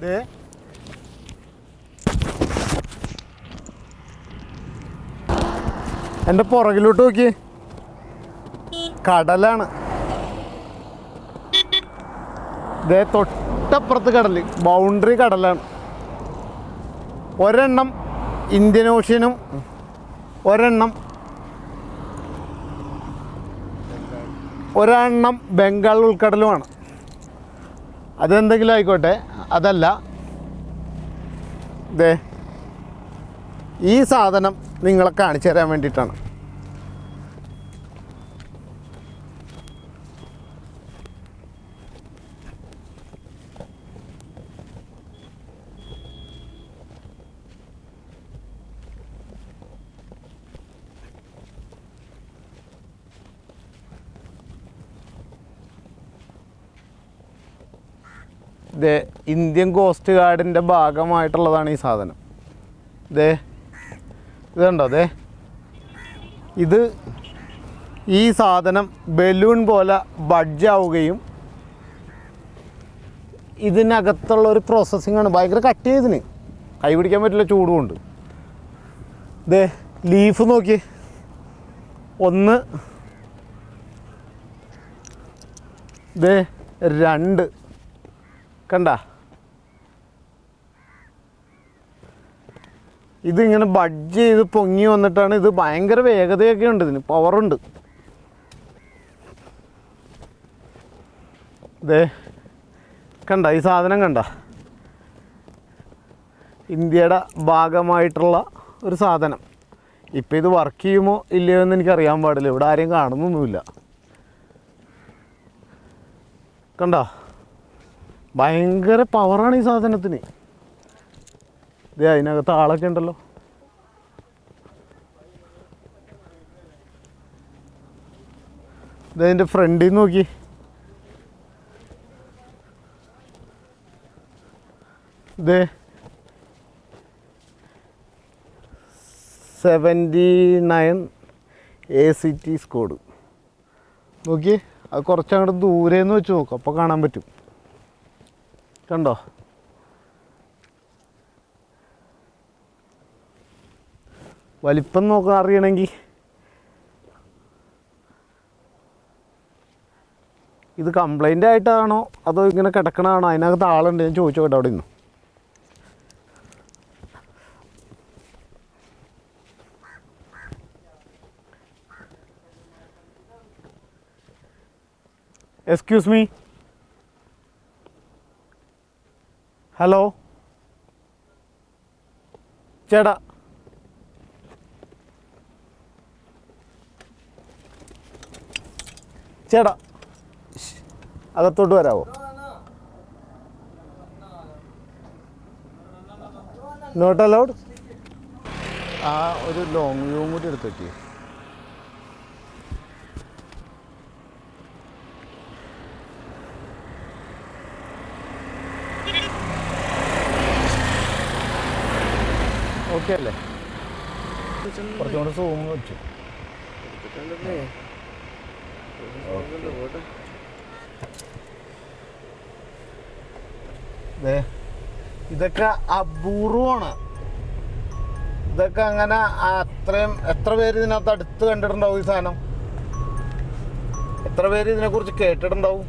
ദേ എൻ്റെ പുറകിലോട്ട് നോക്കി, കടലാണ്. ദേ തൊട്ടപ്പുറത്ത് കടൽ, ബൗണ്ടറി കടലാണ്. ഒരെണ്ണം ഇന്ത്യൻ ഓഷ്യനും ഒരെണ്ണം ബംഗാൾ ഉൾക്കടലുമാണ്. അതെന്തെങ്കിലും ആയിക്കോട്ടെ, അതല്ല. ദേ ഈ സാധനം നിങ്ങളെ കാണിച്ചു തരാൻ വേണ്ടിയിട്ടാണ്. ദേ ഇന്ത്യൻ കോസ്റ്റ് ഗാർഡിൻ്റെ ഭാഗമായിട്ടുള്ളതാണ് ഈ സാധനം. ദേ ഇതുണ്ടോ? ദേ ഈ സാധനം ബലൂൺ പോലെ ബഡ്ജാവുകയും ഇതിനകത്തുള്ളൊരു പ്രോസസ്സിങ്ങാണ്. ഭയങ്കര കട്ട് ചെയ്തിന് കൈ പിടിക്കാൻ പറ്റില്ല, ചൂടുകൊണ്ട്. ദേ ലീഫ് നോക്കി, ഒന്ന്, ദേ രണ്ട്, കണ്ട? ഇതിങ്ങനെ ബഡ്ജ് ചെയ്ത് പൊങ്ങി വന്നിട്ടാണ്. ഇത് ഭയങ്കര വേഗതയൊക്കെ ഉണ്ട്, ഇതിന് പവറുണ്ട്. ദേ കണ്ട ഈ സാധനം, കണ്ട? ഇന്ത്യയുടെ ഭാഗമായിട്ടുള്ള ഒരു സാധനം. ഇപ്പം ഇത് വർക്ക് ചെയ്യുമോ ഇല്ലയോ എന്ന് എനിക്കറിയാൻ പാടില്ല, ഇവിടെ ആരെയും കാണുന്നൊന്നുമില്ല. കണ്ട? ഭയങ്കര പവറാണ് ഈ സാധനത്തിന്. ഇതേ അതിനകത്ത് ആളൊക്കെ ഉണ്ടല്ലോ. ഇതതിൻ്റെ ഫ്രണ്ടിൽ നോക്കി, ഇതേ 79 ACT സ്കോഡ് നോക്കി. അത് കുറച്ചങ്ങോട്ട് ദൂരേന്ന് വെച്ച് നോക്കും, അപ്പോൾ കാണാൻ പറ്റും. കണ്ടോ? വലിപ്പം നോക്കാൻ അറിയണമെങ്കിൽ ഇത് കംപ്ലൈൻ്റ് ആയിട്ടാണോ അതോ ഇങ്ങനെ കിടക്കണതാണോ? അതിനകത്ത് ആളുണ്ട്, ഞാൻ ചോദിച്ചു കേട്ടോ അവിടെ നിന്ന്. എക്സ്ക്യൂസ് മീ, ഹലോ ചേട്ടാ, ചേട്ടാ അകത്തോട്ട് വരാമോ? Not allowed. ആ ഒരു ലോങ് വ്യൂ കൂടി എടുത്ത് വെക്കി. ഓക്കെ അല്ലേ? കുറച്ചുകൂടെ സൂം വെച്ചു. ഇതൊക്കെ അപൂർവമാണ്. ഇതൊക്കെ അങ്ങനെ അത്രയും എത്ര പേര് ഇതിനകത്ത് അടുത്ത് കണ്ടിട്ടുണ്ടാവും ഈ സാധനം? എത്ര പേര് ഇതിനെക്കുറിച്ച് കേട്ടിട്ടുണ്ടാവും?